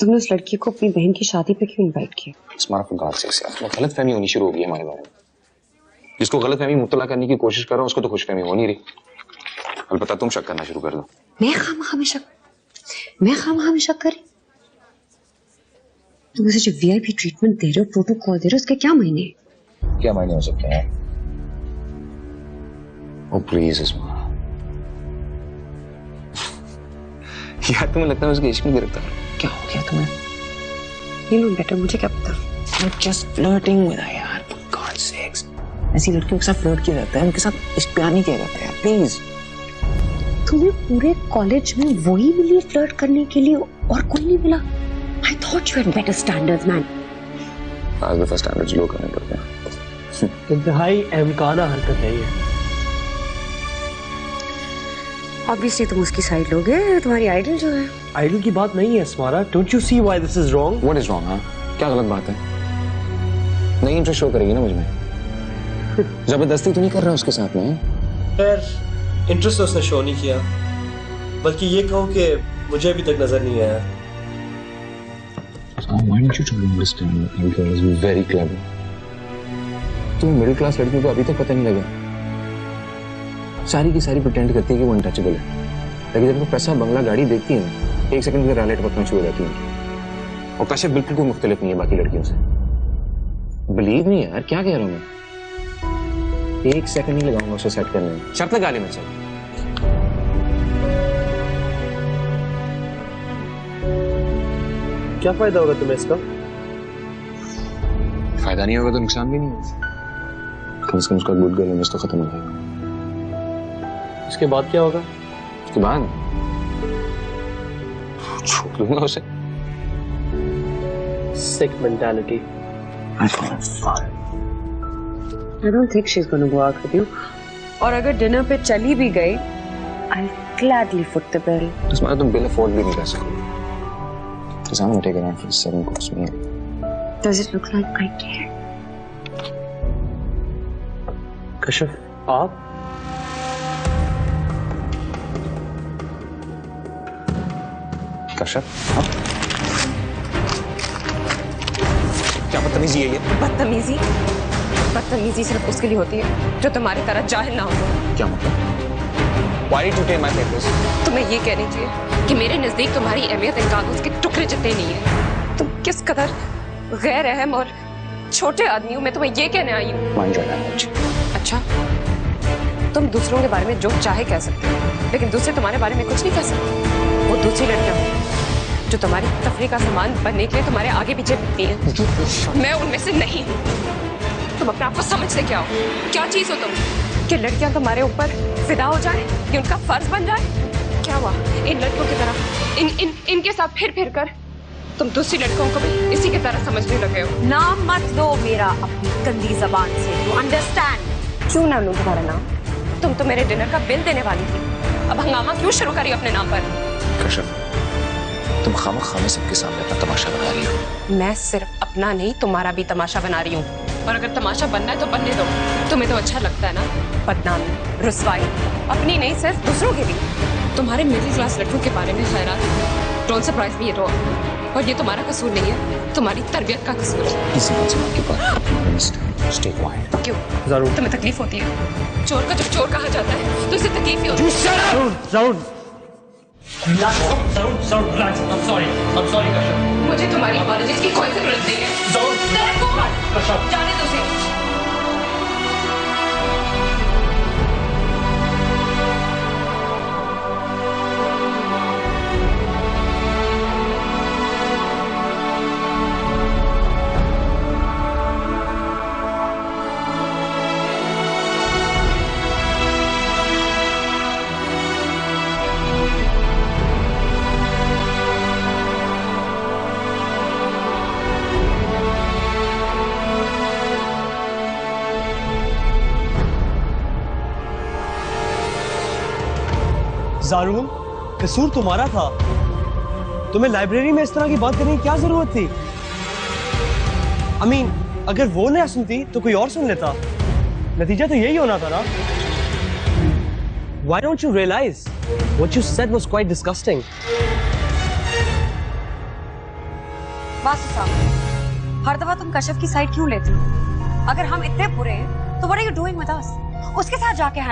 तुमने उस लड़की को अपनी बहन की शादी पे क्यों इनवाइट किया? स्मार्ट फॉर गॉड सेक्स यार, गलत फहमी होनी शुरू हो गई है हमारे बारे में। जिसको गलत फहमी मुब्तला करने की कोशिश कर रहा हूँ उसको तो खुश फहमी हो नहीं रही। अलबत्ता तुम शक करना शुरू कर दो। मैं खामखा शक करी? तुम मुझे जो वीआईपी ट्रीटमेंट दे रहे हो, प्रोटोकॉल दे रहे हो, उसके क्या मायने? क्या मायने हो सकते हैं? ओ प्लीज इस्मा यार, तुम्हें लगता है उसके इश्क में गिरफ्तार? क्या हो गया तुम्हें? यू नो बेटर, मुझे क्या पता। I'm just flirting with her यार, for God's sakes। ऐसी लड़कियों के साथ फ्लर्ट किया जाता है, उनके साथ इश्क प्यार नहीं किया जाता है, प्लीज। तुम्हें पूरे कॉलेज में वही मिली फ्लर्ट करने के लिए और कोई नहीं मिला? I thought you had better standards, man। आज दफा स्टैंडर्ड्स लो करने पड़ते हैं। इंतहाई अहमकाना हरकत है ये। Obviously तुम उसकी साइड लोगे, तुम्हारी आइडल जो है। आइडल की बात नहीं है स्मारा। Don't you see why this is wrong? What is wrong? हाँ, क्या गलत बात है? नहीं इंटरेस्ट शो करेगी ना मुझमें? जबरदस्ती तो नहीं कर रहा उसके साथ में? खैर, इंटरेस्ट तो उसने शो नहीं किया, बल्कि ये कहूँ कि मुझे अभी तक नजर नहीं आया। Why don't you try to understand that girl is very clever? तुम मिडिल क्लास लड़कियों को अभी तक पता नहीं लगा? सारी की सारी प्रिटेंड करती है कि वो अनटचेबल है, लेकिन जब वो पैसा बंगला गाड़ी देखती है ना, एक सेकंड के रैलेट पकड़ना शुरू हो जाती है। और कश्यप बिल्कुल कोई मुख्तलिफ नहीं है बाकी लड़कियों से। बिलीव नहीं यार, क्या कह रहा हूँ मैं? एक सेकंड नहीं लगाऊंगा उसे सेट करने में। शर्त लगा ली मुझसे। क्या फायदा होगा तुम्हें इसका? फायदा नहीं होगा तो नुकसान भी नहीं होगा। कम से कम उसका गुड गर्ल इमेज तो खत्म हो जाएगा। उसके बाद क्या होगा? उसके बाद छोड़ दूंगा उसे। Sick mentality। I don't think she's going to go out with you। और अगर डिनर पे चली भी गई, I'll gladly foot the bill। इसमें तुम बिल अफोर्ड भी नहीं कर सकते। Because I'm going to take it out for a 7-course meal। Does it look like I care? Kashyap, आप? कश्यप, आप? क्या बदतमीजी है ये? बदतमीजी सिर्फ उसके लिए होती है जो तुम्हारी तरह जाहिल ना हो। क्या मतलब? Why did you take my papers? तुम्हें ये कहनी चाहिए कि मेरे नजदीक तुम्हारी अहमियत इन कागज के टुकड़े जितने नहीं है। तुम किस कदर गैर अहम और छोटे आदमी हो, मैं तुम्हें ये कहने आई हूँ। Mind your language। अच्छा, तुम दूसरों के बारे में जो चाहे कह सकते हो, लेकिन दूसरे तुम्हारे बारे में कुछ नहीं कह सकते। वो दूसरी लड़कियां जो तुम्हारी तफरीह का सामान बनने के लिए तुम्हारे आगे पीछे फिरती हैं, मैं उनमें से नहीं हूँ। तुम अपने आप को समझते क्या हो? क्या चीज हो तुम कि लड़कियां तुम्हारे ऊपर फिदा हो जाए, ये उनका फर्ज बन जाए? क्या हुआ इन लड़कियों की तरह इनके साथ फिर कर तुम दूसरी लड़कियों को भी इसी की तरह समझने लगे हो? नाम मत लो मेरा अपनी गंदी जबान से। You understand? क्यों ना लूं तुम्हारा नाम? तुम तो मेरे डिनर का बिल देने वाली थी, अब हंगामा क्यों शुरू करी अपने नाम पर? कश्यप, तुम खामखा सबके सामने अपना तमाशा बना रही हो। मैं सिर्फ अपना नहीं तुम्हारा भी तमाशा बना रही हूँ, और अगर तमाशा बनना है तो बनने दो। तुम्हें तो अच्छा लगता है ना बदनामी, रुसवाई, अपनी नहीं सिर्फ दूसरों की भी। तुम्हारे मिडिल क्लास लड़कों के बारे में ख्याल, don't surprise me at all. और ये तुम्हारा कसूर नहीं है, तुम्हारी तरबियत का कसूर है। इसी बात से के बाद स्टे क्वाइट। क्यों? जरूर। तुम्हें तकलीफ होती है? चोर का जब चोर कहा जाता है तो उसे तकलीफ ही होती है। मुझे तुम्हारी अपॉलॉजीज की कोई जरूरत नहीं है। जाने दो उसे। ज़ारून, कसूर तुम्हारा था। तुम्हें लाइब्रेरी में इस तरह की बात करने की क्या जरूरत थी? I mean, अगर वो ना सुनती तो कोई और सुन लेता। नतीजा तो यही होना था ना। Why don't you realize what you said was quite disgusting? Vasu साहब, हर दफा तुम कश्यप की साइड क्यों लेती हो? अगर हम इतने बुरे हैं तो what are you doing with us? उसके साथ जाके